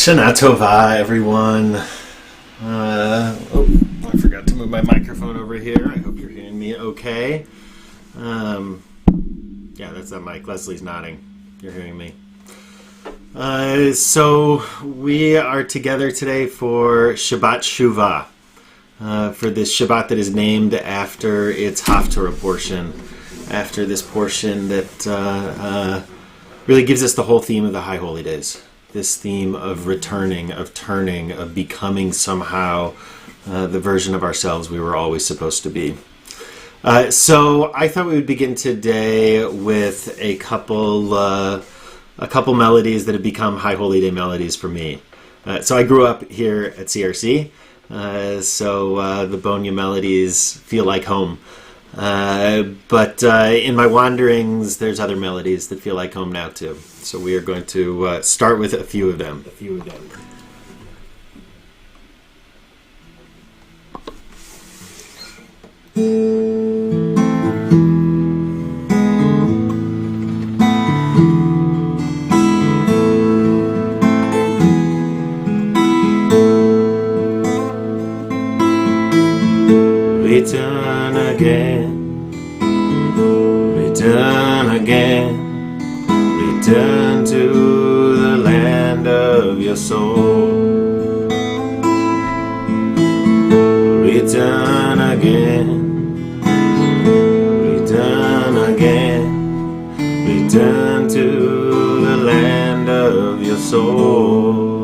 Shana Tova, everyone. I forgot to move my microphone over here. I hope you're hearing me okay. Yeah, that's that mic. Leslie's nodding. You're hearing me. So we are together today for Shabbat Shuva, for this Shabbat that is named after its Haftarah portion, after this portion that really gives us the whole theme of the High Holy Days. This theme of returning, of turning, of becoming somehow the version of ourselves we were always supposed to be. So I thought we would begin today with a couple melodies that have become High Holy Day melodies for me. So I grew up here at CRC, so the Bonya melodies feel like home. But in my wanderings, there's other melodies that feel like home now too. So we are going to start with a few of them. Return again, return to the land of your soul. Return again, return to the land of your soul.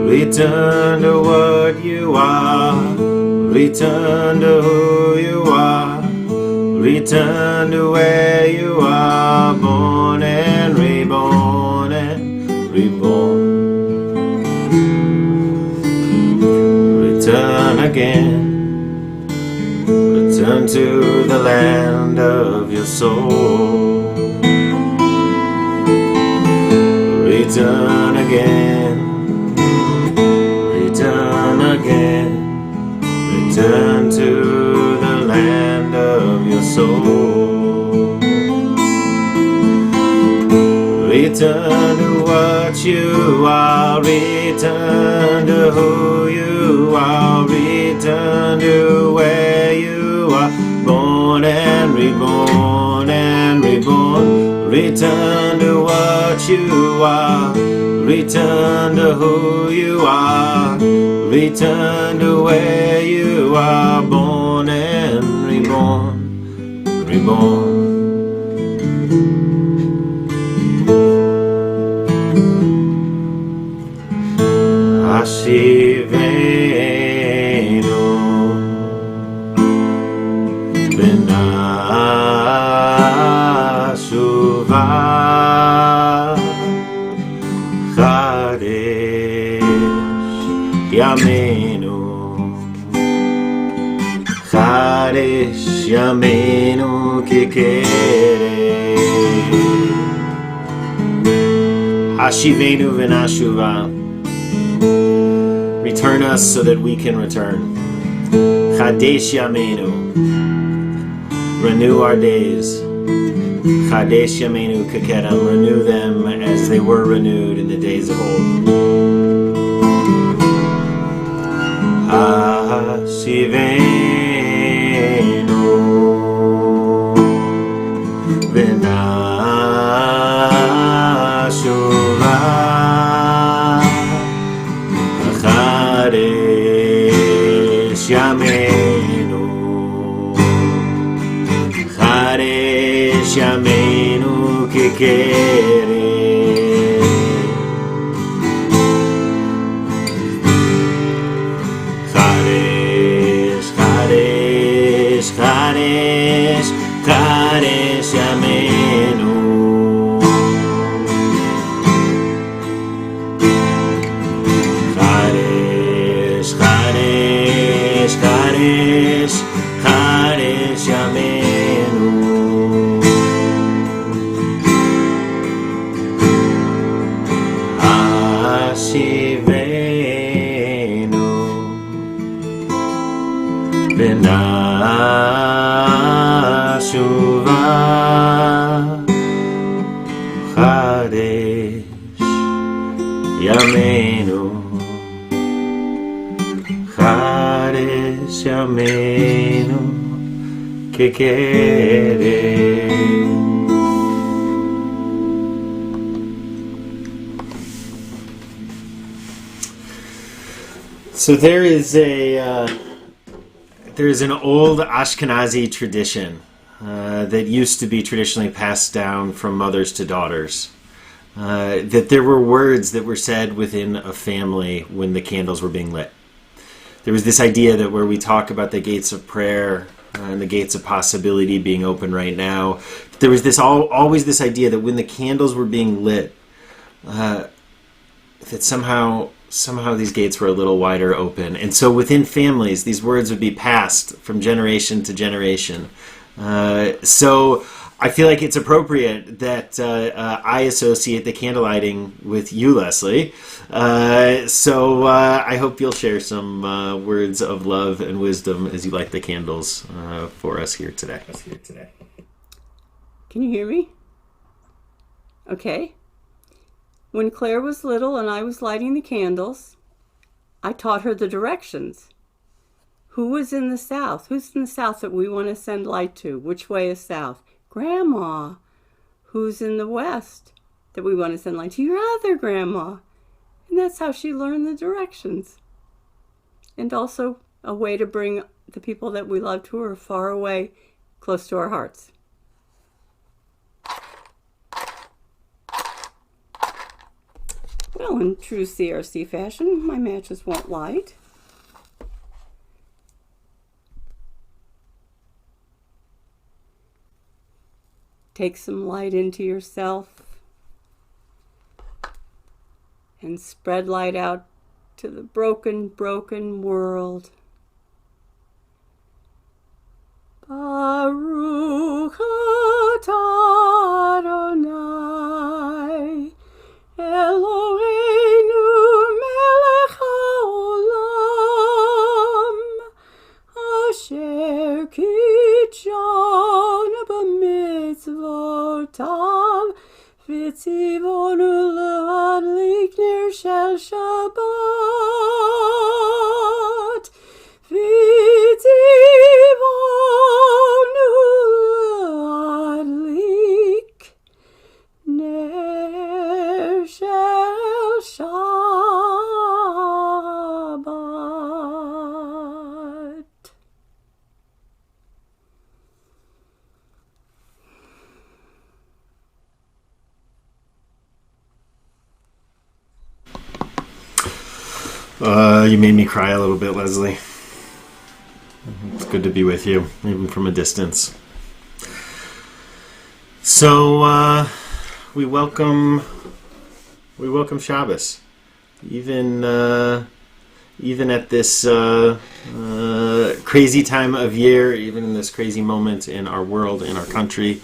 Return to what you are, return to who you are, return to where you are, born and reborn and reborn. Return again, return to the land of your soul. Return again, return again, return to the land of your soul. Return to what you are, return to who you are, return to where you are, born and reborn and reborn. Return to what you are, return to who you are, return to where you are, born and reborn, reborn. Hashivenu v'nashuva Yamenu Chadesh Yamenu Kikere Hashivenu v'nashuva. Return us so that we can return. Chadesh Yamenu. Renew our days. Chadesh Yamenu Kikere. Renew them as they were renewed in the days of old. Hashivenu v'nashuva Chadesh Yamenu Chadesh Yamenu Kikere Chadesh Yamenu Chadesh Yamenu que quiere. So there is an old Ashkenazi tradition that used to be traditionally passed down from mothers to daughters. That there were words that were said within a family when the candles were being lit. There was this idea that where we talk about the gates of prayer and the gates of possibility being open right now, there was always this idea that when the candles were being lit, that somehow these gates were a little wider open. And so within families, these words would be passed from generation to generation. So I feel like it's appropriate that I associate the candle lighting with you, Leslie. So I hope you'll share some words of love and wisdom as you light the candles for us here today. Can you hear me? Okay. When Claire was little and I was lighting the candles, I taught her the directions. Who was in the south? Who's in the south that we want to send light to? Which way is south? Grandma. Who's in the west that we want to send light to? Your other grandma. And that's how she learned the directions. And also a way to bring the people that we love who are far away close to our hearts. Well, in true CRC fashion, my matches won't light. Take some light into yourself and spread light out to the broken world. Baruch atah Adonai Eloheinu melech haolam asher kitshanu b'mitzvotav v'tzivonu l'hadlik ner shel Shabat v'tzivonu l'hadlik ner shel Shabat. You made me cry a little bit, Leslie. It's good to be with you, even from a distance. So we welcome Shabbos, even at this crazy time of year, even in this crazy moment in our world, in our country.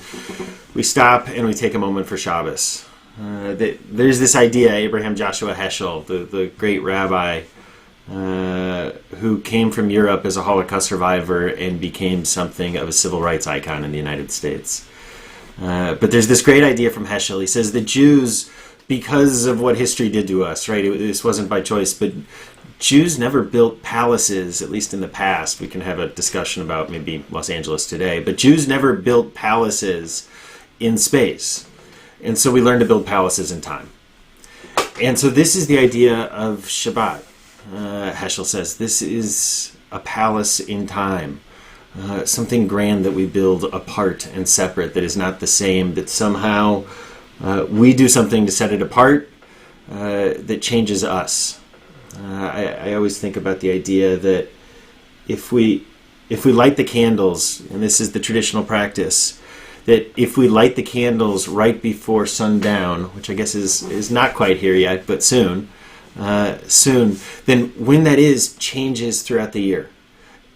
We stop and we take a moment for Shabbos. There's this idea, Abraham Joshua Heschel, the great rabbi, who came from Europe as a Holocaust survivor and became something of a civil rights icon in the United States. But there's this great idea from Heschel. He says the Jews, because of what history did to us, right? This wasn't by choice, but Jews never built palaces, at least in the past. We can have a discussion about maybe Los Angeles today, but Jews never built palaces in space. And so we learn to build palaces in time. And so this is the idea of Shabbat. Heschel says this is a palace in time. Something grand that we build apart and separate, that is not the same, that somehow we do something to set it apart that changes us. I always think about the idea that if we light the candles, and this is the traditional practice, that if we light the candles right before sundown, which I guess is not quite here yet, but soon, then when that is, changes throughout the year.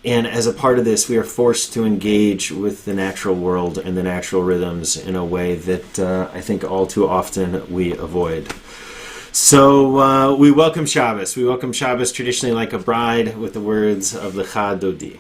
And as a part of this, we are forced to engage with the natural world and the natural rhythms in a way that I think all too often we avoid. So we welcome Shabbos. We welcome Shabbos traditionally like a bride with the words of Lecha Dodi.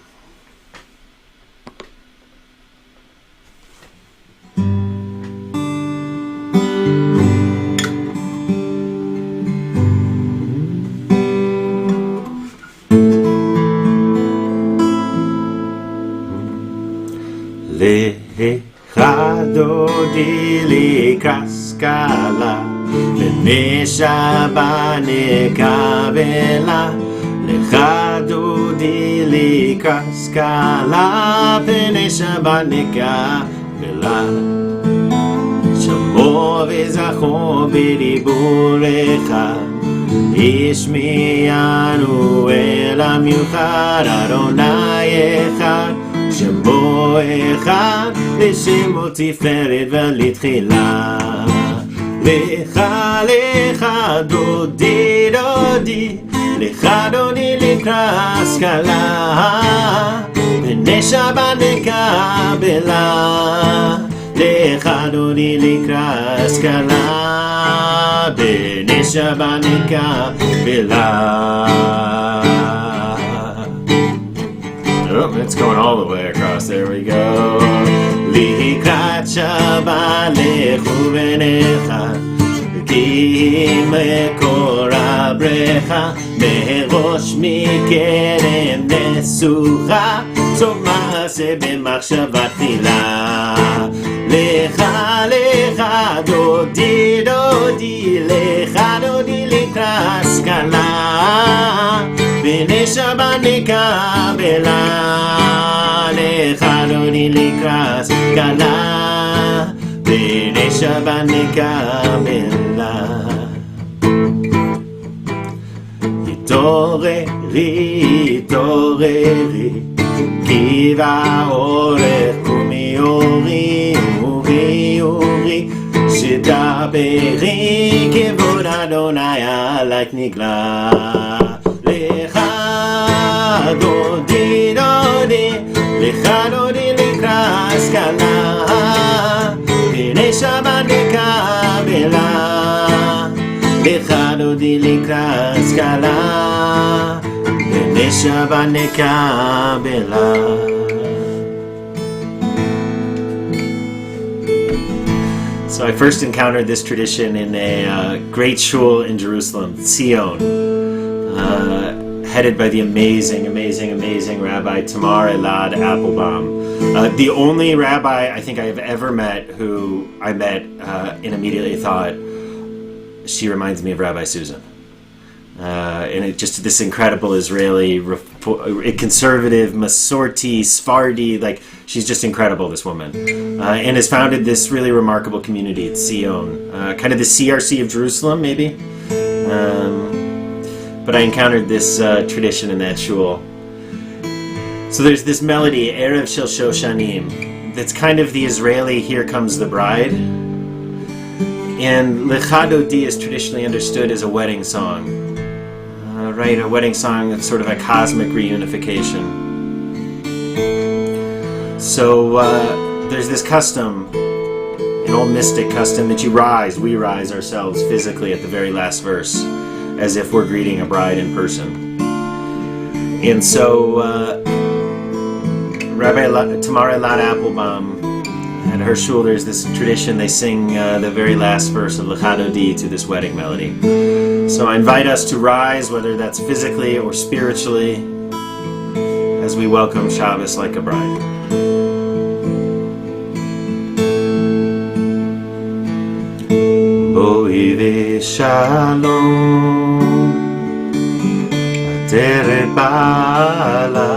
לקראת סקאלה, בני שבת נקבלה, לך דודי לקראת סקאלה, בני שבת נקבלה. שמור וזכור בדיבורך, השמיענו אל המיוחד, אדוני אחד, שמו אחד, ושמו תפארת ולתחילה. לך לך דודי דודי, לך דודי לקראת סקאלה, בני שבת נקבלה. לך דודי לקראת סקאלה, בני שבת נקבלה. Oh, it's going all the way across. There we go. לקראת שבת לכו בניך, כי מקור הבריכה, מראש מקדם נסוכה, סוף מעשה במחשבה תחילה. לך לך דודי דודי, לך דודי לקראת סקאלה, בני שבת נקבלה. לך דודי לקראת סקאלה, בני שבת נקבלה. התעוררי, התעוררי, כי באורך קומי אורי, אורי, אורי, שדברי כבוד אדוני עלייך נגלה. לך דודי דודי, לך דודי לקראת סקאלה, בני שבת נקבלה. לך דודי לקראת סקאלה, בני שבת נקבלה. So I first encountered this tradition in a great shul in Jerusalem, Zion, headed by the amazing, amazing, amazing Rabbi Tamar Elad Applebaum. The only rabbi I think I have ever met who I met and immediately thought, she reminds me of Rabbi Susan. And it just this incredible Israeli, conservative, Masorti, Sephardi, like she's just incredible, this woman, and has founded this really remarkable community at Zion, kind of the CRC of Jerusalem, maybe. But I encountered this tradition in that shul. So there's this melody, Erev Shel Shoshanim, that's kind of the Israeli "Here Comes the Bride." And Lecha Dodi is traditionally understood as a wedding song, right? A wedding song of sort of a cosmic reunification. So there's this custom, an old mystic custom, that we rise ourselves physically at the very last verse, as if we're greeting a bride in person. And so Rabbi Tamar Elad Applebaum, at her shul, there's this tradition, they sing the very last verse of Lecha Dodi to this wedding melody. So I invite us to rise, whether that's physically or spiritually, as we welcome Shabbos like a bride. Boi v'shalom, ateret ba'ala,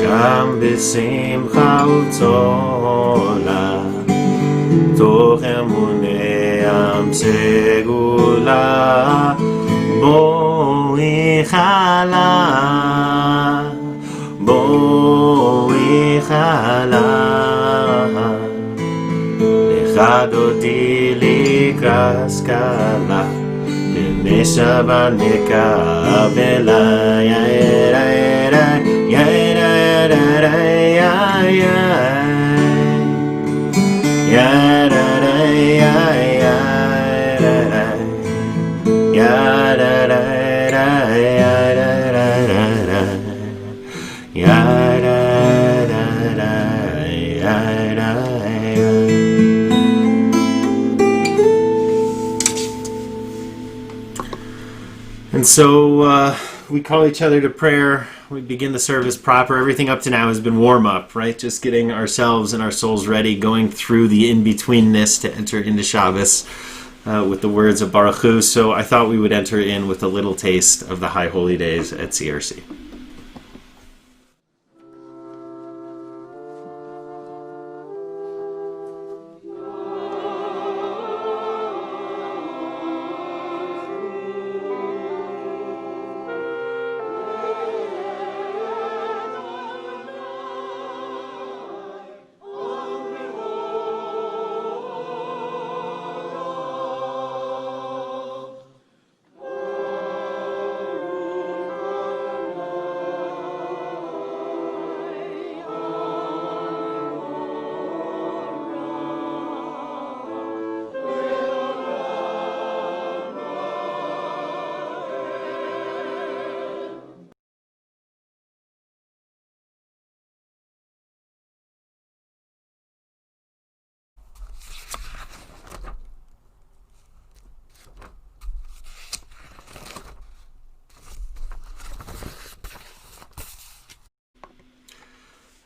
גם בשמחה וצולה, תוך אמוני עם סגולה, בואי חלה, בואי חלה, לך דודי לקראת סקאלה, בני שבת נקבלה, And so we call each other to prayer we begin the service proper. Everything up to now has been warm up, right? Just getting ourselves and our souls ready, going through the in-betweenness to enter into Shabbos with the words of Baruch Hu. So I thought we would enter in with a little taste of the High Holy Days at CRC.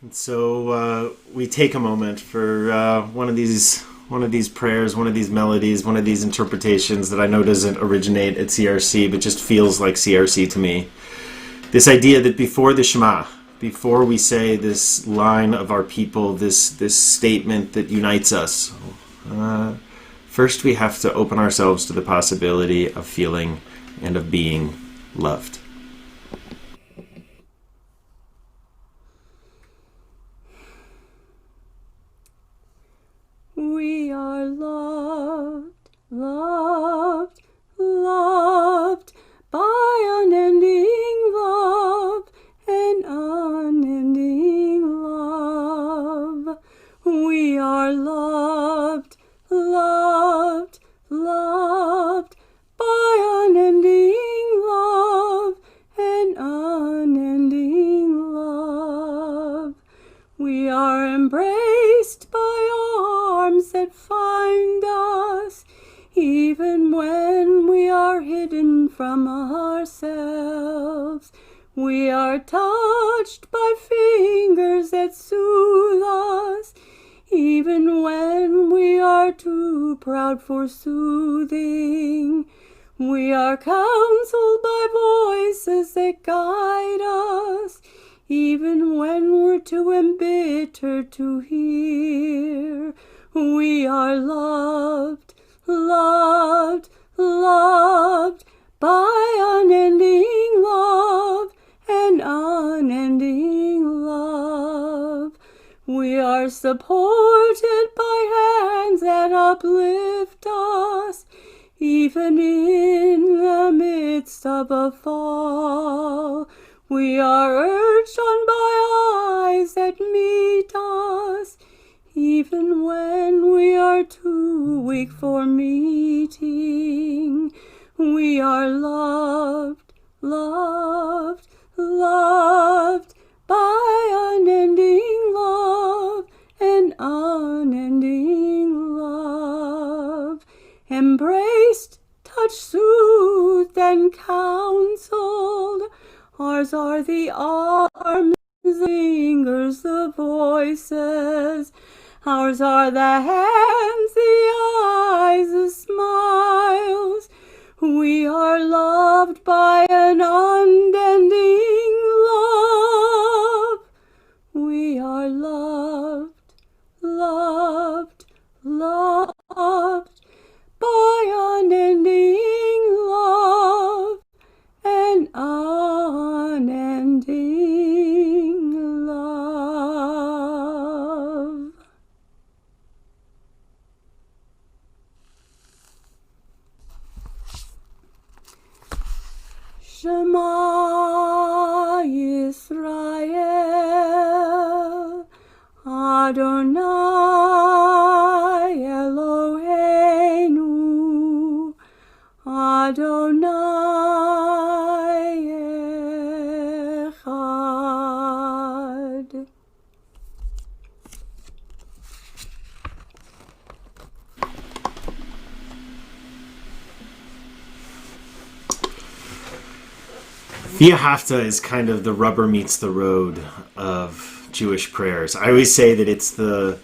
And so we take a moment for one of these prayers, one of these melodies, one of these interpretations that I know doesn't originate at CRC, but just feels like CRC to me. This idea that before the Shema, before we say this line of our people, this statement that unites us, first we have to open ourselves to the possibility of feeling and of being loved. We are loved, loved, loved by unending love and unending love. We are loved, loved, loved by unending love and unending love. We are embraced by arms that find us, even when we are hidden from ourselves. We are touched by fingers that soothe us, even when we are too proud for soothing. We are counseled by voices that guide us, even when we're too embittered to hear. We are loved, loved, loved by unending love and unending love. We are supported by hands that uplift us, even in the midst of a fall. We are urged on by eyes that meet us, even when we are too weak for meeting. We are loved, loved, loved by unending love and unending love. Embraced, touched, soothed, and counseled, ours are the arms, the fingers, the voices. Ours are the hands, the eyes, the smiles. We are loved by an unending love. We are loved, loved, loved by unending love and unending love. Shema Yisrael, Adonai Eloheinu, Adonai Echad. Via Hafta is kind of the rubber meets the road of Jewish prayers. I always say that it's the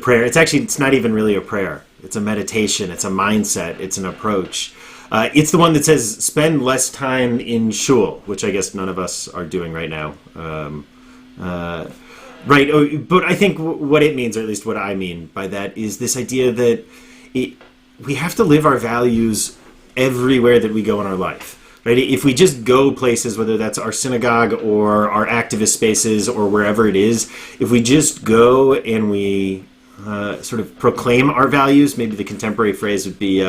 prayer. It's not even really a prayer. It's a meditation. It's a mindset. It's an approach. It's the one that says spend less time in shul, which I guess none of us are doing right now. Right, but I think what it means, or at least what I mean by that, is this idea that we have to live our values everywhere that we go in our life. Right? If we just go places, whether that's our synagogue or our activist spaces or wherever it is, if we just go and we sort of proclaim our values, maybe the contemporary phrase would be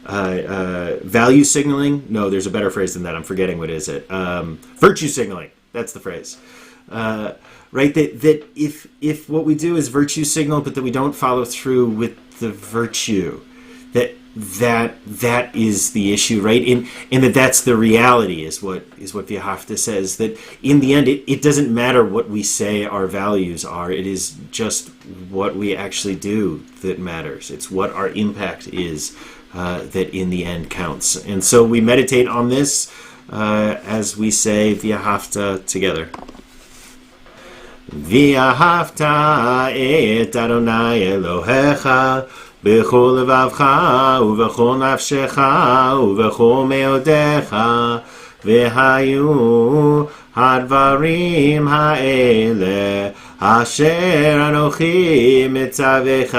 value signaling. No, there's a better phrase than that. I'm forgetting what is it. Virtue signaling. That's the phrase. Right? That if what we do is virtue signal, but that we don't follow through with the virtue, that is the issue, right? And that's the reality is what V'ahavta says, that in the end it doesn't matter what we say our values are. It is just what we actually do that matters. It's what our impact is that in the end counts. And so we meditate on this as we say V'ahavta together. V'ahavta et Adonai Elohecha בכל לבבך ובכל נפשך ובכל מאודיך והיו הדברים האלה אשר אנוכי מצווך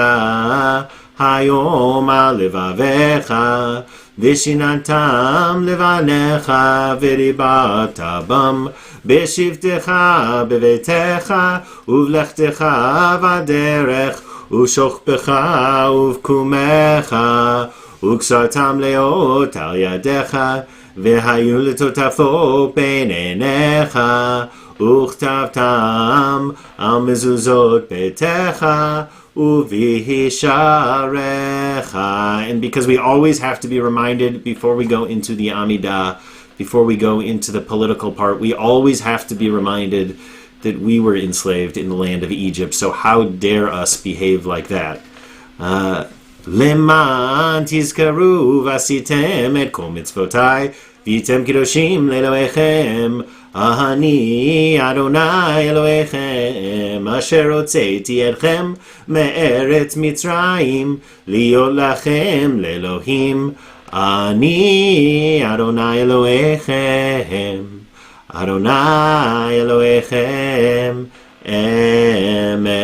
היום על לבביך ושיננתם לבניך ודיברת בם בשבתך בביתך ובלכתך בדרך ושוכבך ובקומך וקצרתם להיות על ידיך והיו לטוטפות בין עיניך וכתבתם על מזוזות ביתך ובשעריך. And because we always have to be reminded before we go into the Amidah, before we go into the political part, we always have to be reminded that we were enslaved in the land of Egypt, so how dare us behave like that? Leman tizkaru vasitem et kol mitzvotai v'yitem kidoshim le'elohechem ahani Adonai Elohechem asher hotzeiti etchem me'eretz Mitzrayim liot lachem le'elohim ani Adonai Elohechem Adonai Elohechem Emet.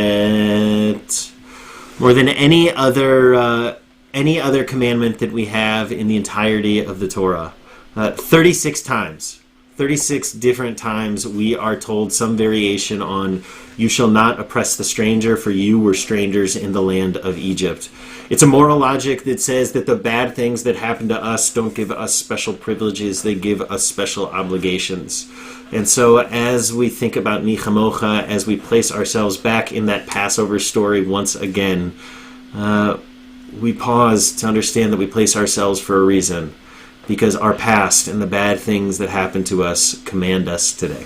More than any other commandment that we have in the entirety of the Torah, 36 times, 36 different times we are told some variation on you shall not oppress the stranger, for you were strangers in the land of Egypt. It's a moral logic that says that the bad things that happen to us don't give us special privileges, they give us special obligations. And so as we think about Mi Chamocha, as we place ourselves back in that Passover story once again, we pause to understand that we place ourselves for a reason, because our past and the bad things that happen to us command us today.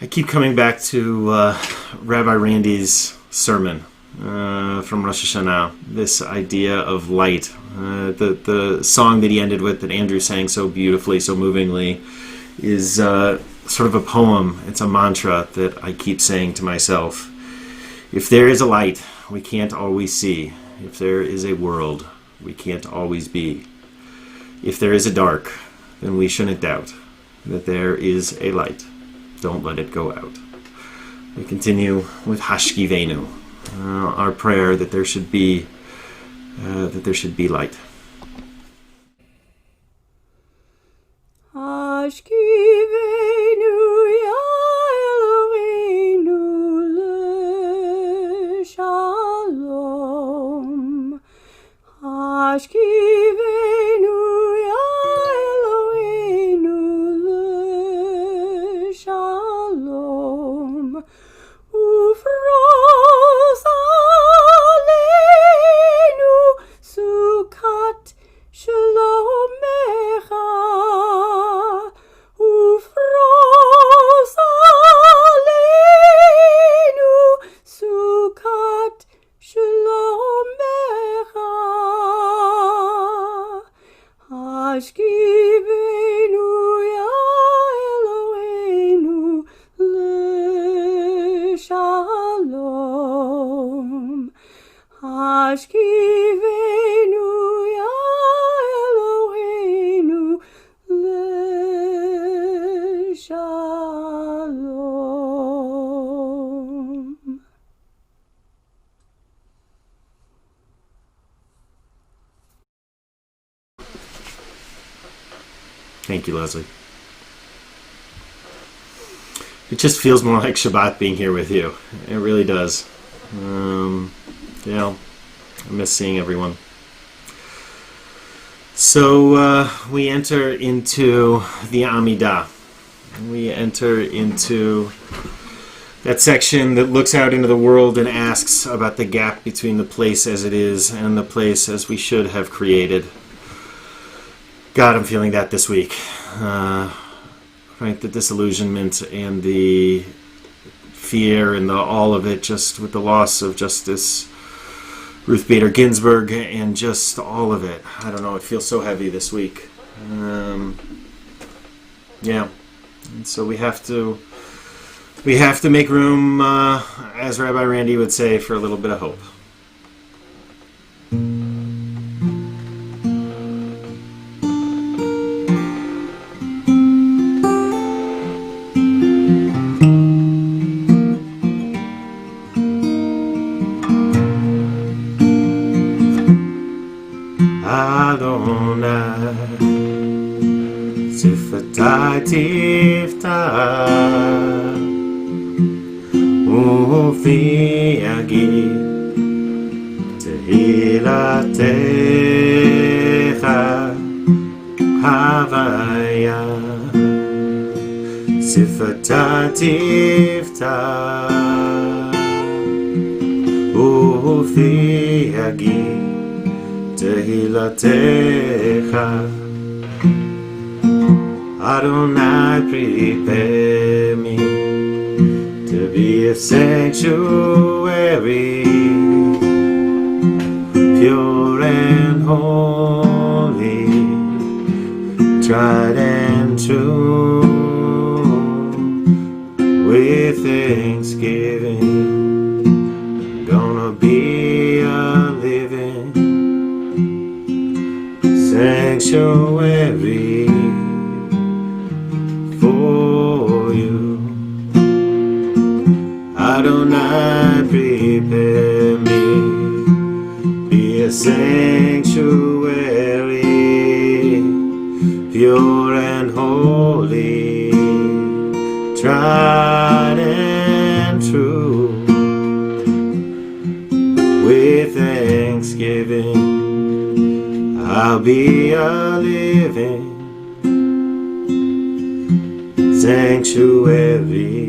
I keep coming back to Rabbi Randy's sermon from Rosh Hashanah, this idea of light. The song that he ended with, that Andrew sang so beautifully, so movingly, is sort of a poem. It's a mantra that I keep saying to myself. If there is a light, we can't always see. If there is a world, we can't always be. If there is a dark, then we shouldn't doubt that there is a light. Don't let it go out. We continue with Hashkivenu, our prayer that there should be light. Hashkivenu ya Eloheinu l'shalom. Hashkivenu ya Eloheinu l'shalom. Ufros aleinu sukat shalomecha. Ufros aleinu sukat shalomecha. Hashkivenu ya Eloheinu l'shalom. Hashkivenu ya Eloheinu l'shalom. Thank you, Leslie. It just feels more like Shabbat being here with you. It really does. I miss seeing everyone. So we enter into the Amidah. We enter into that section that looks out into the world and asks about the gap between the place as it is and the place as we should have created. God, I'm feeling that this week. Right, the disillusionment and the fear and all of it, just with the loss of Justice Ruth Bader Ginsburg and just all of it. I don't know, it feels so heavy this week. And so we have to make room, as Rabbi Randy would say, for a little bit of hope. Tiftah Ufi Agid Tehilatecha Havaya Sifata Tiftah Ufi Agid Tehilatecha Adonai, prepare me to be a sanctuary, pure and holy, tried and true, with thanksgiving, gonna be a living sanctuary. Adonai, prepare me, be a sanctuary, pure and holy, tried and true, with thanksgiving, I'll be a living sanctuary.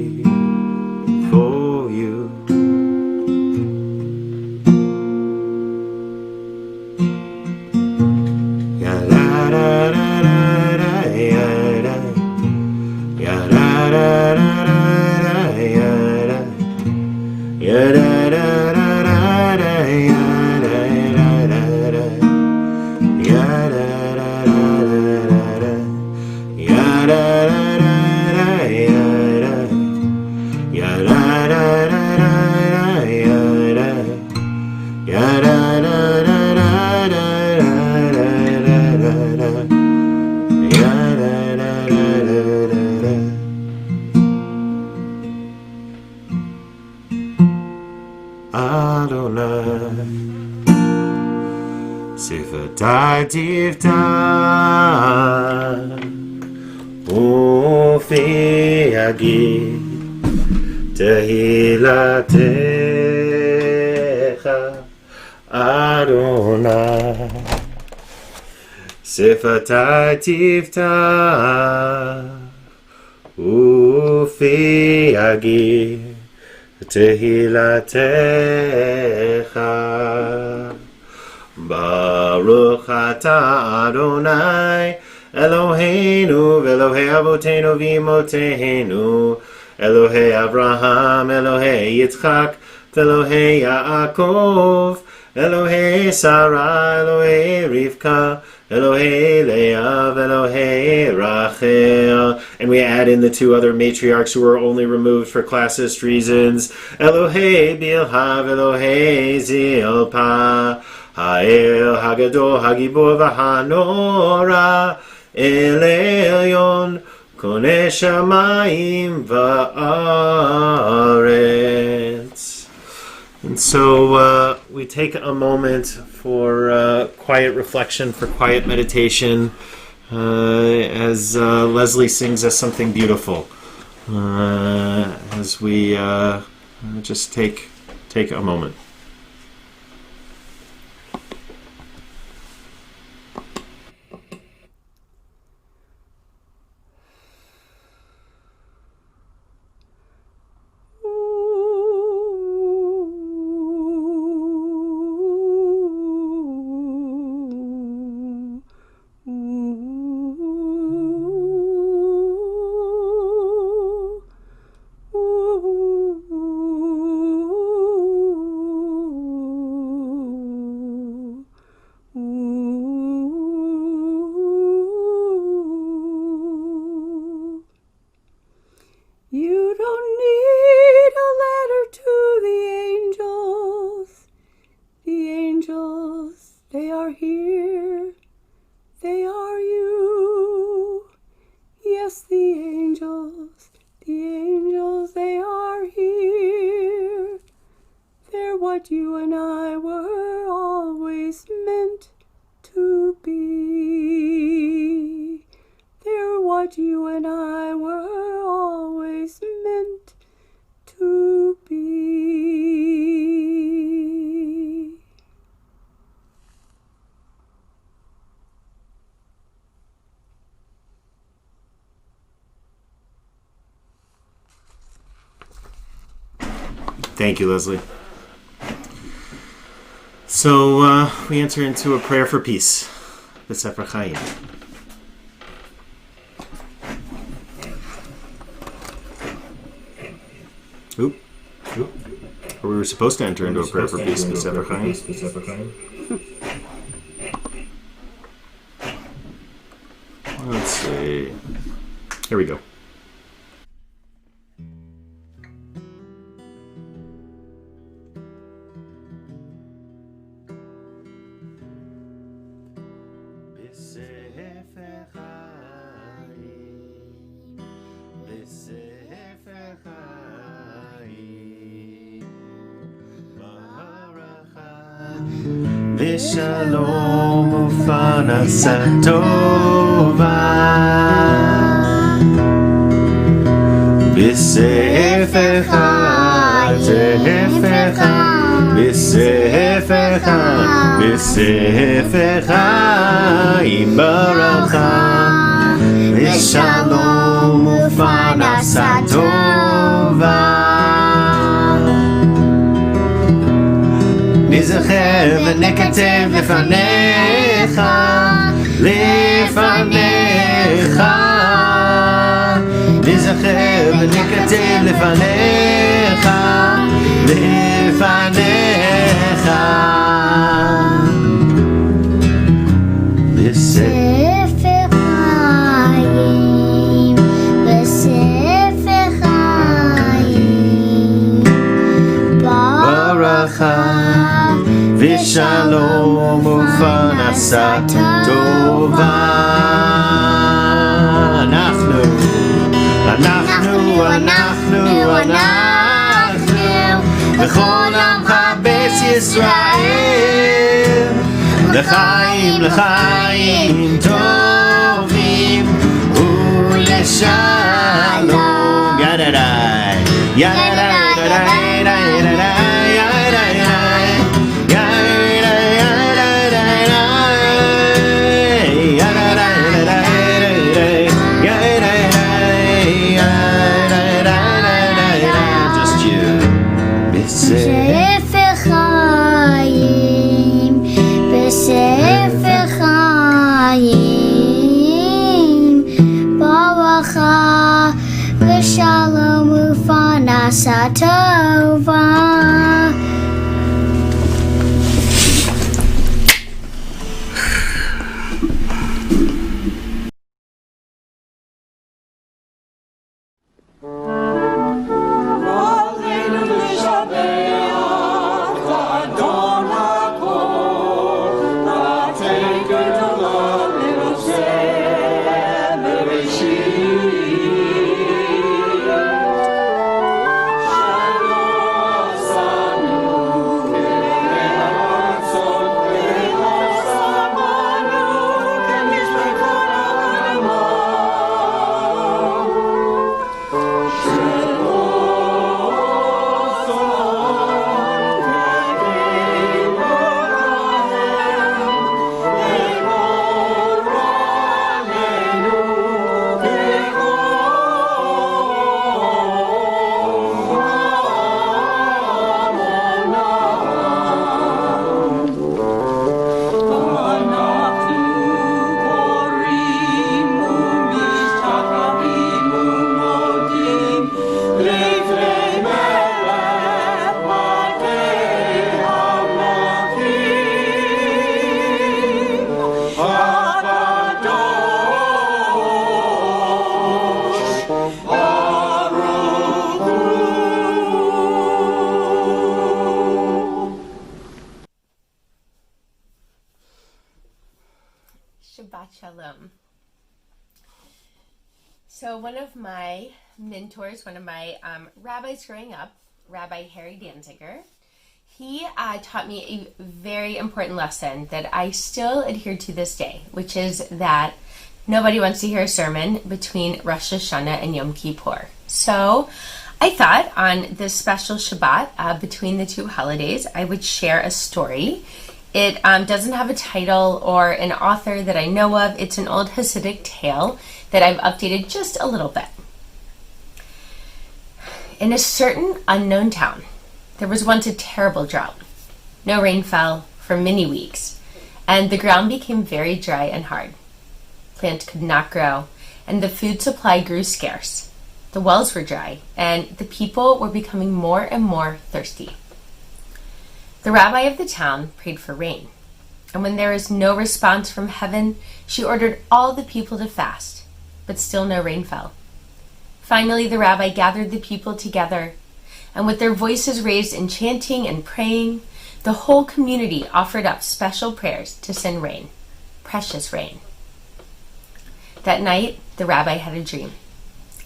Adonai Sifatai Tivta Ufi Agid Tehilatecha Adonai Sifatai Tivta Ufi Agid Tehilatecha Baruch Ata Adonai Eloheinu Velohei Avotenu V'Imotenu Elohei Avraham Elohei Yitzchak Velohei Yaakov Elohei Sarah Elohei Rivka Elohei Leah Elohei Rachel. And we add in the two other matriarchs who were only removed for classist reasons. Elohei Bilhav Elohei Zilpah Ha'el Hagadol Hagibor V'Hanora El Elyon Koneh Shamayim Va'aretz. And so we take a moment for quiet reflection, for quiet meditation, as Leslie sings us something beautiful. As we just take a moment. You don't need a letter to the angels. The angels, they are here. They are you. Yes, the angels, they are here. They're what you and I were always meant to be. They're what you and I were always meant to be. Thank you, Leslie. So we enter into a prayer for peace. B'Sefer Chaim. Oop. Or we were supposed to enter into a prayer for peace. B'Sefer Chaim. Let's see. Here we go. Shalom ufanasa tova B'Sefer Chaim B'Sefer Chaim Baracha V'Shalom ufanasa tova נזכר ונכתב לפניך, לפניך. נזכר ונכתב לפניך, לפניך. בספר חיים לשלום ופרנסה טובה. אנחנו וכל עמך בית ישראל, לחיים טובים ולשלום. ידעי בספר חיים, ברכה ושלום ופרנסה טובה. Shabbat Shalom. So one of my mentors, one of my rabbis growing up, Rabbi Harry Danziger, he taught me a very important lesson that I still adhere to this day, which is that nobody wants to hear a sermon between Rosh Hashanah and Yom Kippur. So I thought on this special Shabbat between the two holidays, I would share a story. It doesn't have a title or an author that I know of. It's an old Hasidic tale that I've updated just a little bit. In a certain unknown town, there was once a terrible drought. No rain fell for many weeks, and the ground became very dry and hard. Plants could not grow, and the food supply grew scarce. The wells were dry, and the people were becoming more and more thirsty. The rabbi of the town prayed for rain, and when there was no response from heaven, she ordered all the people to fast, but still no rain fell. Finally, the rabbi gathered the people together, and with their voices raised in chanting and praying, the whole community offered up special prayers to send rain, precious rain. That night, the rabbi had a dream,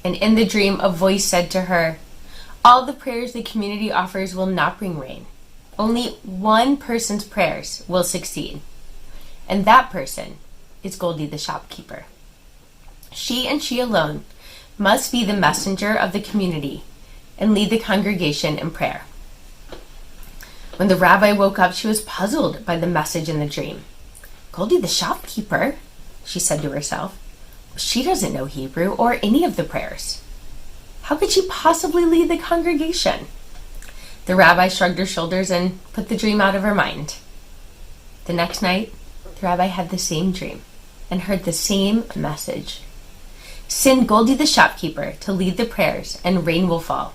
and in the dream, a voice said to her, "All the prayers the community offers will not bring rain. Only one person's prayers will succeed, and that person is Goldie the shopkeeper. She and she alone must be the messenger of the community and lead the congregation in prayer." When the rabbi woke up, she was puzzled by the message in the dream. "Goldie the shopkeeper," she said to herself. "She doesn't know Hebrew or any of the prayers. How could she possibly lead the congregation?" The rabbi shrugged her shoulders and put the dream out of her mind. The next night, the rabbi had the same dream and heard the same message. "Send Goldie the shopkeeper to lead the prayers and rain will fall.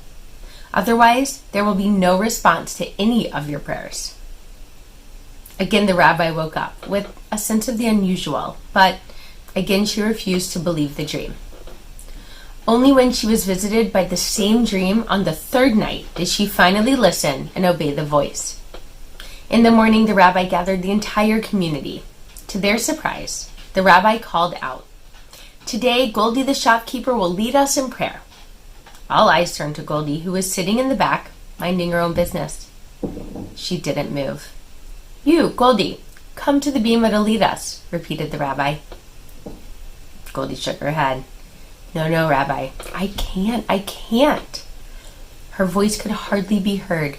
Otherwise, there will be no response to any of your prayers." Again, the rabbi woke up with a sense of the unusual, but again she refused to believe the dream. Only when she was visited by the same dream on the third night did she finally listen and obey the voice. In the morning, the rabbi gathered the entire community. To their surprise, the rabbi called out, "Today, Goldie the shopkeeper will lead us in prayer." All eyes turned to Goldie, who was sitting in the back, minding her own business. She didn't move. "You, Goldie, come to the bima to lead us," repeated the rabbi. Goldie shook her head. No, Rabbi, I can't. Her voice could hardly be heard.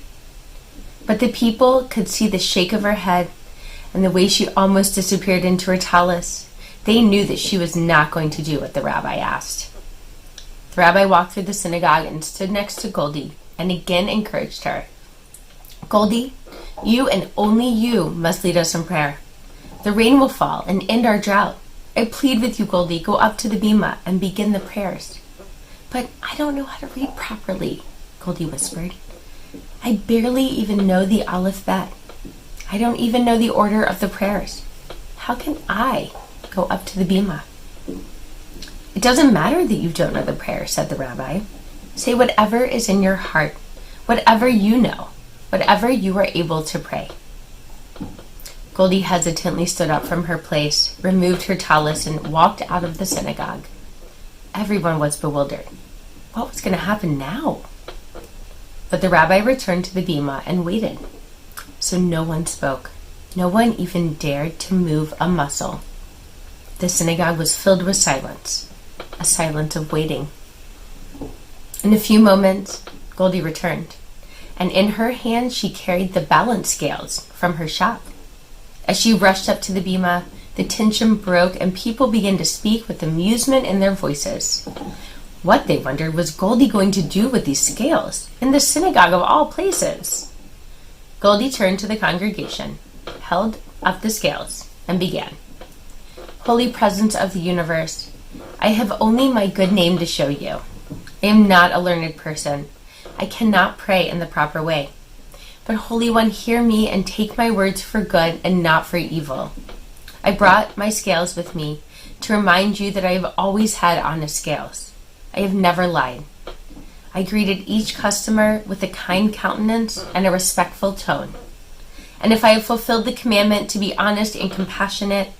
But the people could see the shake of her head and the way she almost disappeared into her tallis. They knew that she was not going to do what the rabbi asked. The rabbi walked through the synagogue and stood next to Goldie and again encouraged her. "Goldie, you and only you must lead us in prayer. The rain will fall and end our drought. I plead with you, Goldie, go up to the bima and begin the prayers." "But I don't know how to read properly," Goldie whispered. "I barely even know the Aleph Bet. I don't even know the order of the prayers. How can I go up to the bima?" "It doesn't matter that you don't know the prayer," said the rabbi. "Say whatever is in your heart, whatever you know, whatever you are able to pray." Goldie hesitantly stood up from her place, removed her tallis, and walked out of the synagogue. Everyone was bewildered. What was going to happen now? But the rabbi returned to the bima and waited. So no one spoke. No one even dared to move a muscle. The synagogue was filled with silence, a silence of waiting. In a few moments, Goldie returned, and in her hand she carried the balance scales from her shop. As she rushed up to the bima, the tension broke and people began to speak with amusement in their voices. What, they wondered, was Goldie going to do with these scales in the synagogue of all places? Goldie turned to the congregation, held up the scales, and began. "Holy Presence of the universe, I have only my good name to show you. I am not a learned person. I cannot pray in the proper way. But Holy One, hear me and take my words for good and not for evil. I brought my scales with me to remind you that I have always had honest scales. I have never lied. I greeted each customer with a kind countenance and a respectful tone. And if I have fulfilled the commandment to be honest and compassionate,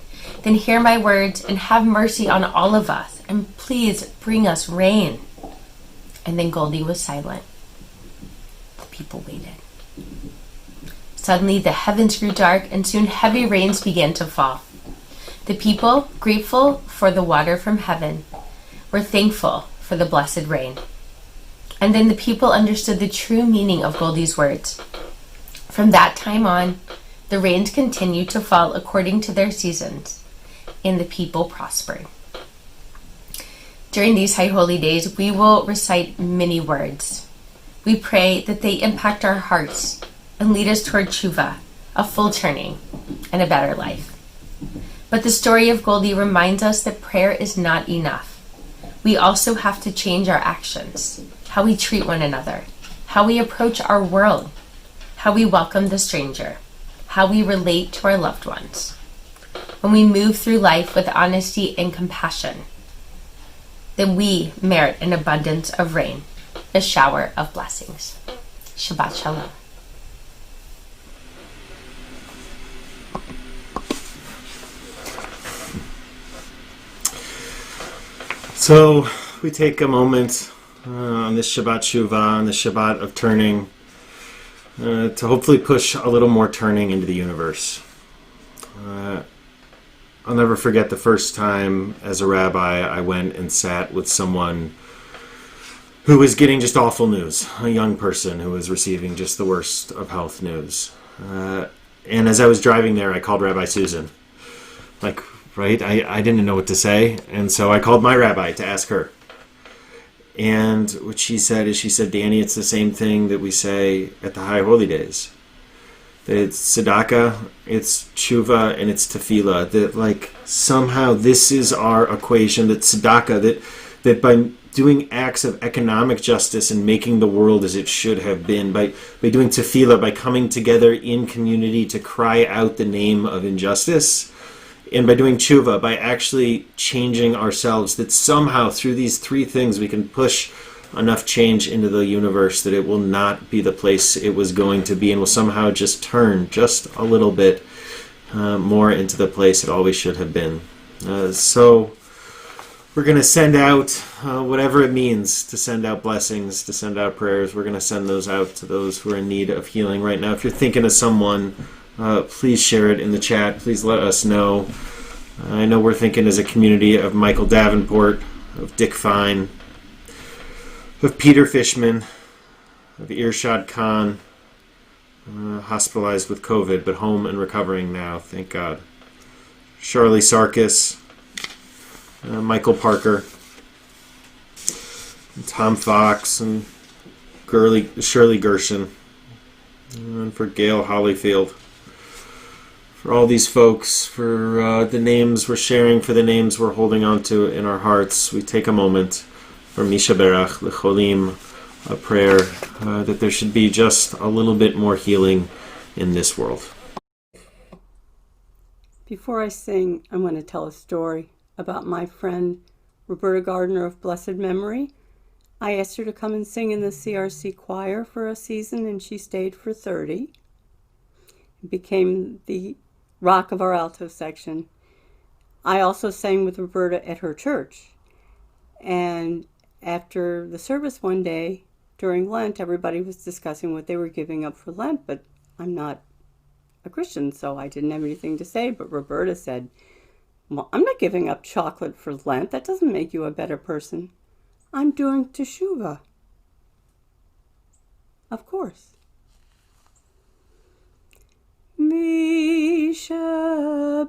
then hear my words and have mercy on all of us, and please bring us rain." And then Goldie was silent. The people waited. Suddenly the heavens grew dark and soon heavy rains began to fall. The people, grateful for the water from heaven, were thankful for the blessed rain. And then the people understood the true meaning of Goldie's words. From that time on, the rains continued to fall according to their seasons, and the people prospered. During these high holy days, we will recite many words. We pray that they impact our hearts and lead us toward tshuva, a full turning, and a better life. But the story of Goldie reminds us that prayer is not enough. We also have to change our actions, how we treat one another, how we approach our world, how we welcome the stranger, how we relate to our loved ones. When we move through life with honesty and compassion, then we merit an abundance of rain, a shower of blessings. Shabbat Shalom. So we take a moment on this Shabbat Shuva, on the Shabbat of turning, to hopefully push a little more turning into the universe. I'll never forget the first time as a rabbi I went and sat with someone who was getting just awful news, a young person who was receiving just the worst of health news. And as I was driving there, I called Rabbi Susan. I didn't know what to say, and so I called my rabbi to ask her. And what she said is, "Danny, it's the same thing that we say at the High Holy Days. That it's tzedakah, it's tshuva, and it's tefillah. That somehow this is our equation. That tzedakah, that by doing acts of economic justice and making the world as it should have been, by doing tefillah, by coming together in community to cry out the name of injustice, and by doing tshuva, by actually changing ourselves, that somehow through these three things we can push enough change into the universe that it will not be the place it was going to be and will somehow just turn just a little bit more into the place it always should have been. So we're going to send out whatever it means to send out blessings, to send out prayers. We're going to send those out to those who are in need of healing right now. If you're thinking of someone, please share it in the chat. Please let us know. I know we're thinking as a community of Michael Davenport, of Dick Fine, of Peter Fishman, of Irshad Khan, hospitalized with COVID, but home and recovering now, thank God. Charlie Sarkis, Michael Parker, and Tom Fox, and Shirley Gershon, and for Gail Hollyfield. For all these folks, for the names we're sharing, for the names we're holding on to in our hearts, we take a moment for Misha Berach L'Cholim, a prayer that there should be just a little bit more healing in this world. Before I sing, I want to tell a story about my friend Roberta Gardner of blessed memory. I asked her to come and sing in the CRC choir for a season, and she stayed for 30. It became the rock of our alto section. I also sang with Roberta at her church. And after the service one day during Lent, everybody was discussing what they were giving up for Lent, but I'm not a Christian, so I didn't have anything to say. But Roberta said, "Well, I'm not giving up chocolate for Lent. That doesn't make you a better person. I'm doing teshuvah." Of course. Misha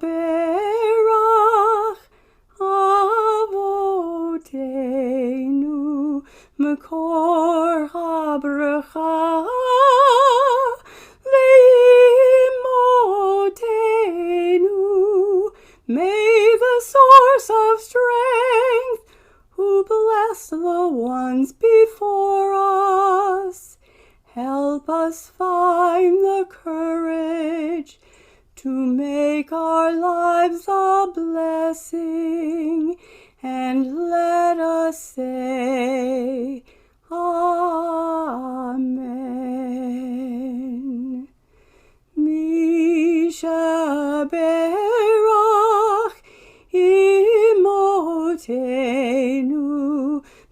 Berach Avoteinu Mekor HaBracha Leimotenu. May the source of strength, who bless the ones before us, help us find the courage to make our lives a blessing, and let us say Amen. Misha Berach Imotenu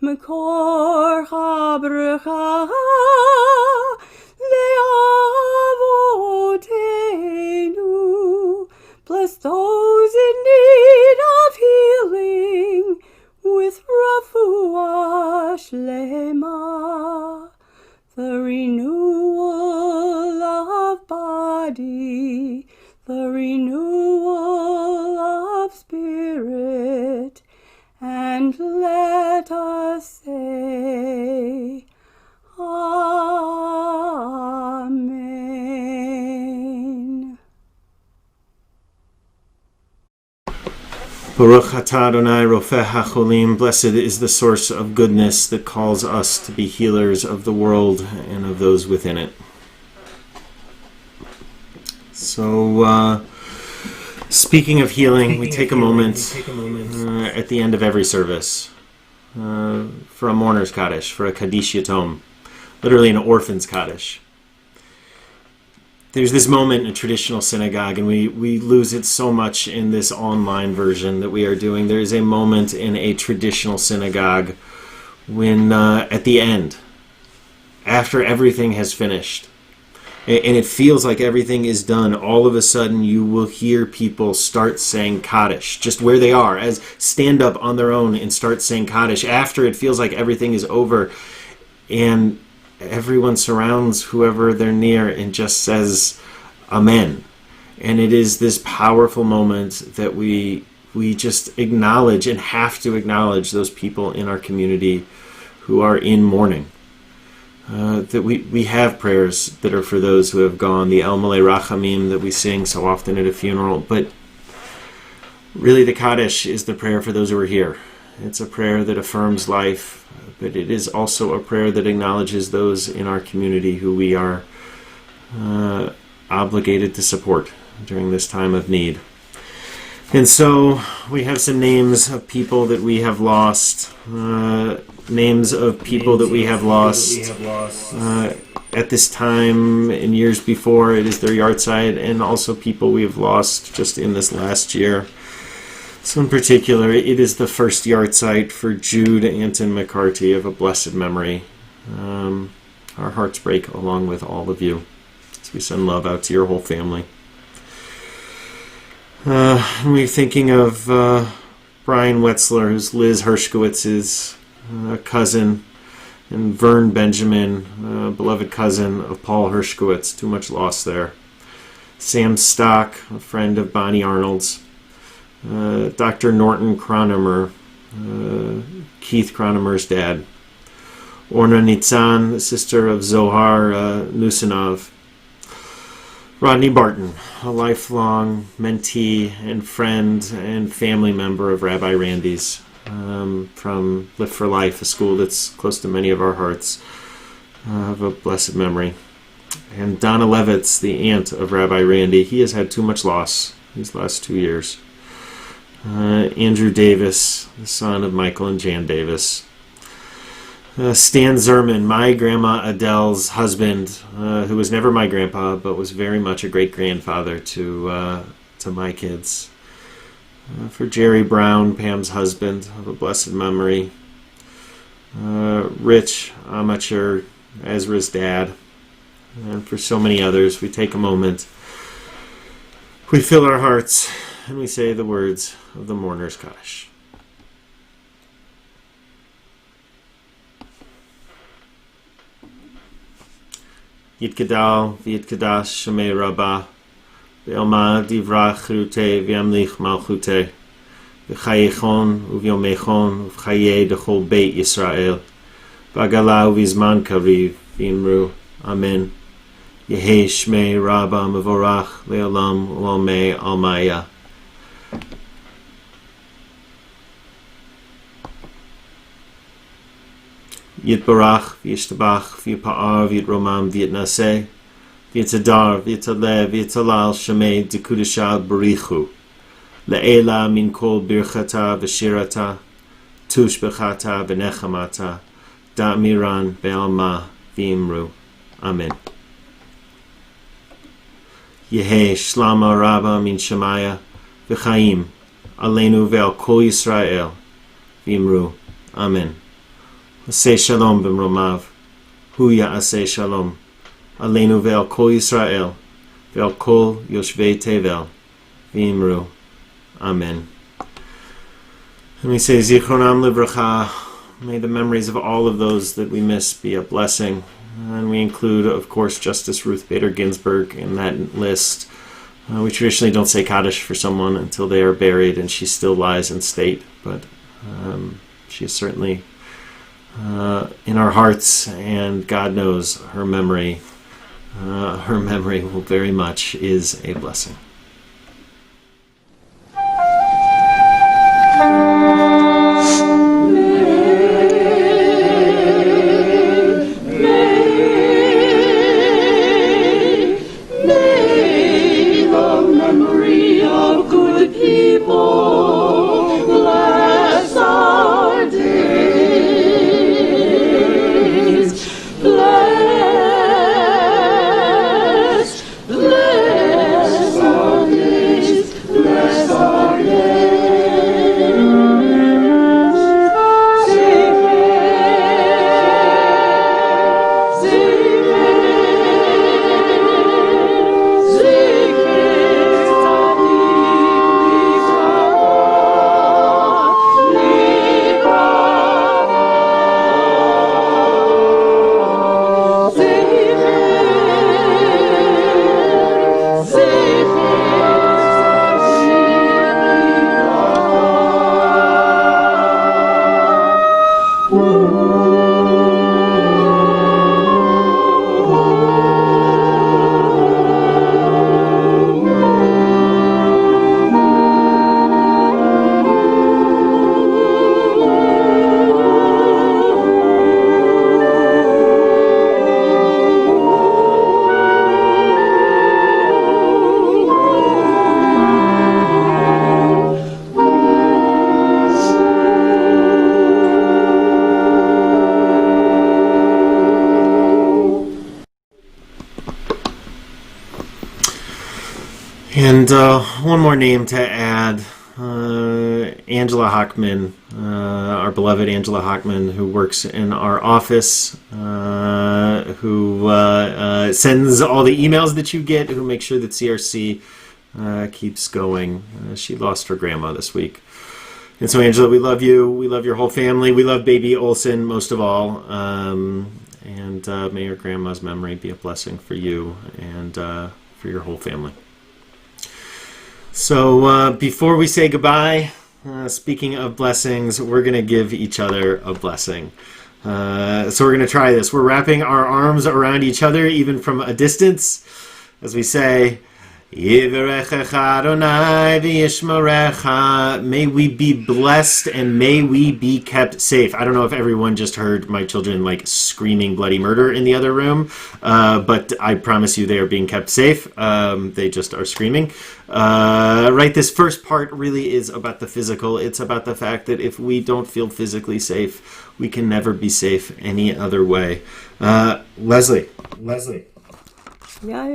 Mekor HaBracha Le'avotenu. Bless those in need of healing with refuah shlema, the renewal of body, the renewal of spirit, and let us say Amen. Baruch atah Adonai Rofeh HaCholim. Blessed is the source of goodness that calls us to be healers of the world and of those within it. So, speaking of healing, we take a moment at the end of every service for a mourner's Kaddish, for a Kaddish Yatom, literally an orphan's Kaddish. There's this moment in a traditional synagogue, and we lose it so much in this online version that we are doing. There is a moment in a traditional synagogue when at the end, after everything has finished, and it feels like everything is done, all of a sudden you will hear people start saying Kaddish, just where they are, as stand up on their own and start saying Kaddish after it feels like everything is over, and everyone surrounds whoever they're near and just says Amen. And it is this powerful moment that we just acknowledge and have to acknowledge those people in our community who are in mourning. That we have prayers that are for those who have gone, the El Malei Rachamim that we sing so often at a funeral, but really the Kaddish is the prayer for those who are here. It's a prayer that affirms life, but it is also a prayer that acknowledges those in our community who we are obligated to support during this time of need. And so we have some names of people that we have lost. Names of people that we have lost at this time in years before. It is their yahrzeit, and also people we have lost just in this last year. So in particular, it is the first yahrzeit for Jude Anton McCarty of a blessed memory. Our hearts break along with all of you as we send love out to your whole family. We're thinking of Brian Wetzler, who's Liz Hershkowitz's cousin, and Vern Benjamin, beloved cousin of Paul Hershkowitz. Too much loss there. Sam Stock, a friend of Bonnie Arnold's. Dr. Norton Cronemer, Keith Cronemer's dad. Orna Nitzan, the sister of Zohar Nusanov. Rodney Barton, a lifelong mentee and friend and family member of Rabbi Randy's from Lift for Life, a school that's close to many of our hearts, of a blessed memory. And Donna Levitz, the aunt of Rabbi Randy, he has had too much loss these last 2 years. Andrew Davis, the son of Michael and Jan Davis. Stan Zerman, my grandma Adele's husband, who was never my grandpa, but was very much a great-grandfather to my kids. For Jerry Brown, Pam's husband, of a blessed memory. Rich Amateur, Ezra's dad. And for so many others, we take a moment. We fill our hearts, and we say the words of the mourner's Kaddish. Yitgadal v'yitkadash Shemei Rabbah v'elma divra chirute v'yamlich malchute v'chayechon uvyomechon v'chaye dechol beit Yisrael v'agala u'vizman kariv v'imru Amen. Yehei Shmei Rabbah mevorach le'olam u'olmei almaya. Yitbarach, v'yishtabach, v'yipa'ar, v'yitromam, v'yitnaseh, v'yitadar, v'yitaleh, v'yitalal, shemei, dekudashal, barichu, le'ela min kol birchata, v'shirata, tush bechata, v'nechamata, da'miran, be'alma, v'imru. Amen. Yehei shlama rabba min shemaya, v'chaim, aleinu ve'al kol Yisrael, v'imru. Amen. Aseh shalom b'mromav, hu ya'aseh shalom, aleinu ve'al kol Yisrael, ve'al kol yoshvei tevel, v'imru. Amen. And we say, Zichronam livracha, may the memories of all of those that we miss be a blessing. And we include, of course, Justice Ruth Bader Ginsburg in that list. We traditionally don't say Kaddish for someone until they are buried and she still lies in state, but she is certainly in our hearts, and God knows her memory will very much is a blessing. May the memory of good people bless our days. Bless our And one more name to add, Angela Hockman, our beloved Angela Hockman, who works in our office, who sends all the emails that you get, who makes sure that CRC keeps going. She lost her grandma this week. And so, Angela, we love you. We love your whole family. We love baby Olson most of all. And may your grandma's memory be a blessing for you and for your whole family. So before we say goodbye, speaking of blessings, we're going to give each other a blessing. So we're going to try this. We're wrapping our arms around each other, even from a distance, as we say, Yivarechecha Adonai v'yishmerecha. May we be blessed and may we be kept safe. I don't know if everyone just heard my children like screaming bloody murder in the other room, but I promise you they are being kept safe. They just are screaming. Right, this first part really is about the physical. It's about the fact that if we don't feel physically safe, we can never be safe any other way. Leslie. May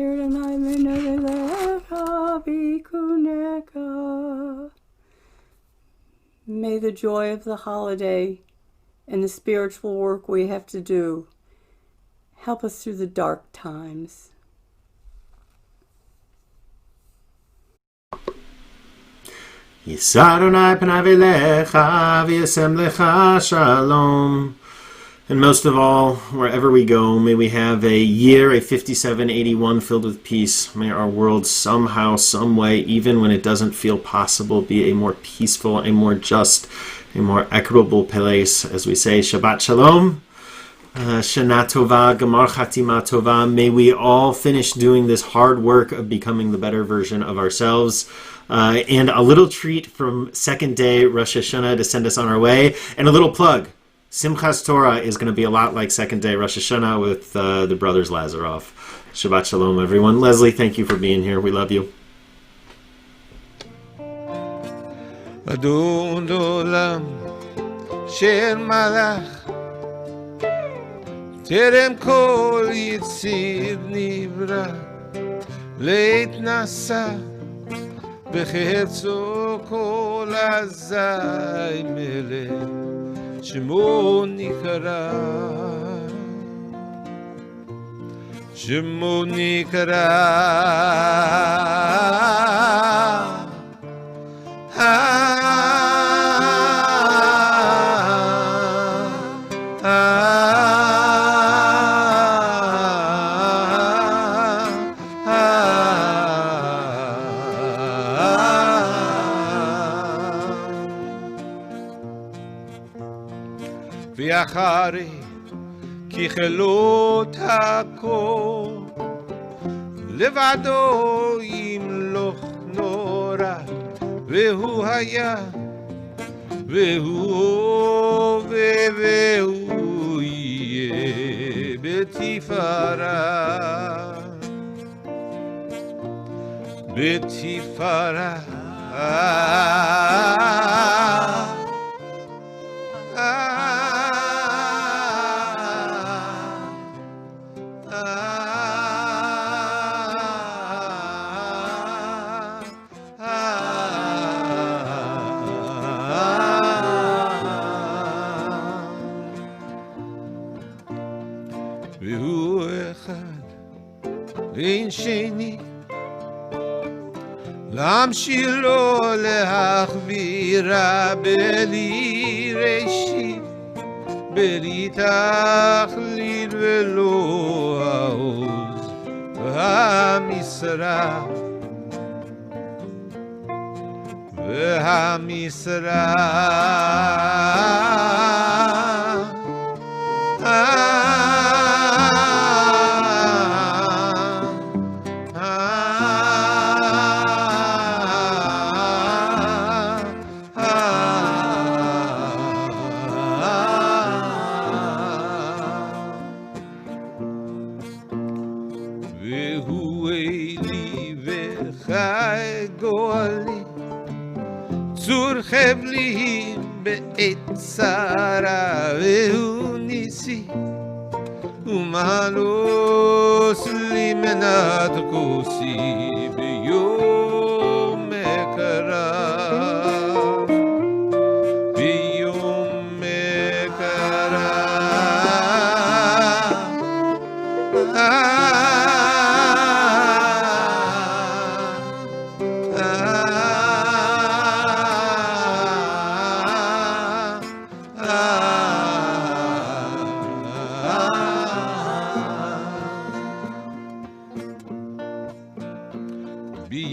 the joy of the holiday and the spiritual work we have to do help us through the dark times. And most of all, wherever we go, may we have a year, a 5781 filled with peace. May our world somehow, some way, even when it doesn't feel possible, be a more peaceful, a more just, a more equitable place. As we say, Shabbat Shalom, Shana Tova, Gmar Chatima Tova. May we all finish doing this hard work of becoming the better version of ourselves. And a little treat from second day Rosh Hashanah to send us on our way. And a little plug. Simchas Torah is going to be a lot like second day Rosh Hashanah with the brothers Lazarov. Shabbat Shalom, everyone. Leslie, thank you for being here. We love you. Adon olam shel malach terem kol yitzir nivra leit nasa bechetzo kol azay melech Shemo nikara V'achari ki chelot hakol levado yimloch nora vehu haya vehu yeh betifara ואין שני להמשיך לו להחבירה בלי ראשית בלי תכלית ולא העוז והמשרה והוא אלי וחי גואלי צור חבלי בעת צרה והוא ניסי ומעלוס לי מנת כוסי ביום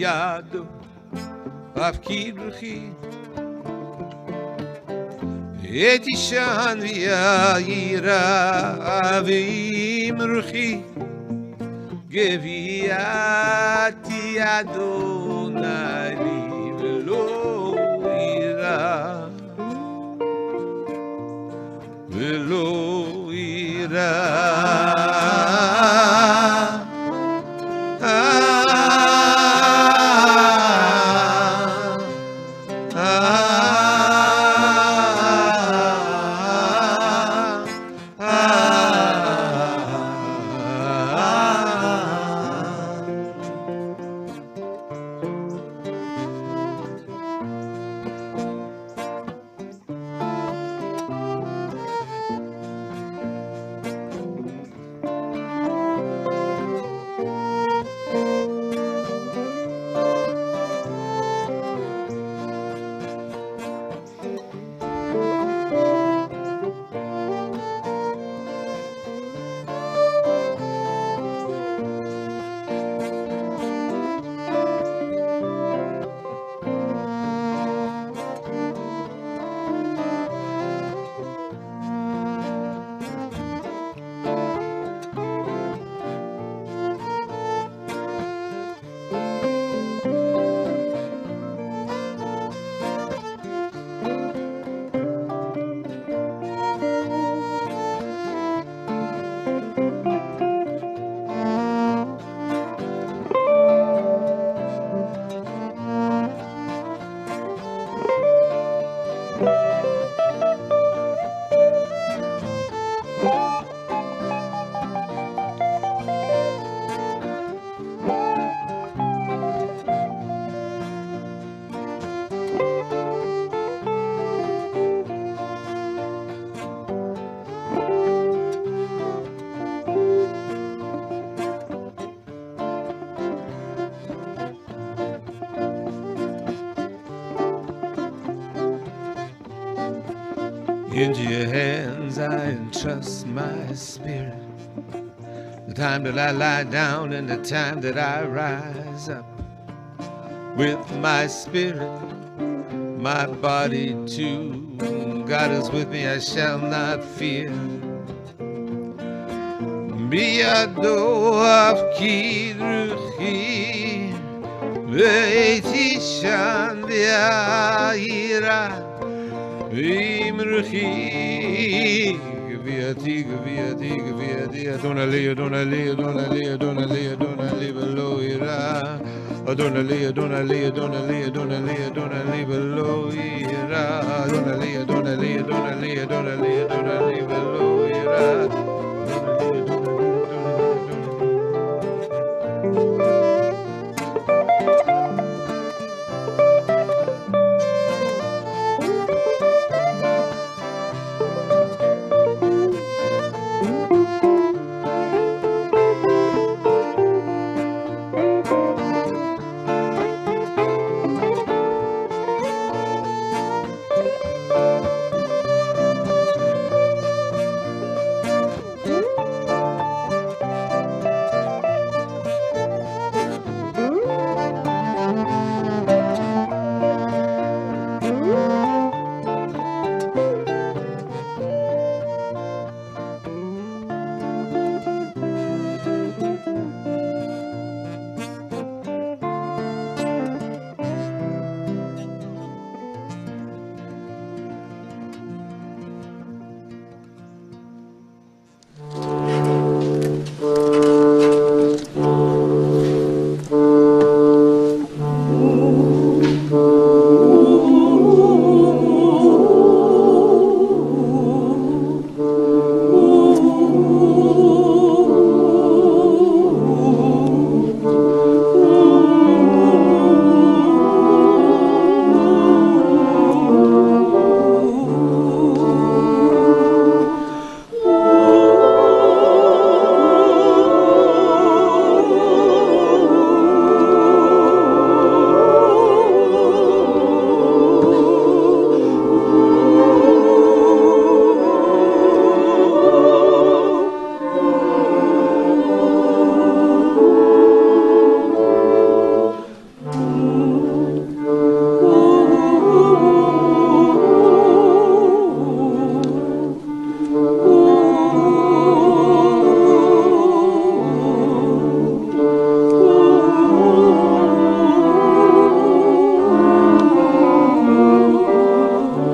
yado af kidruchi etishan v'yayira v'imruchi geviati Adonai li v'lo ira v'lo ira Into your hands I entrust my spirit. The time that I lie down and the time that I rise up. With my spirit, my body too. God is with me, I shall not fear. Biyado afkid ruchi ve'etishan v'ya'ira v'imruchi gviati gviati gviati Adonali Adonali Adonali Adonali Adonali v'lo ira Adonali Adonali Adonali Adonali Adonali v'lo ira Adonali Adonali Adonali Adonali Adonali v'lo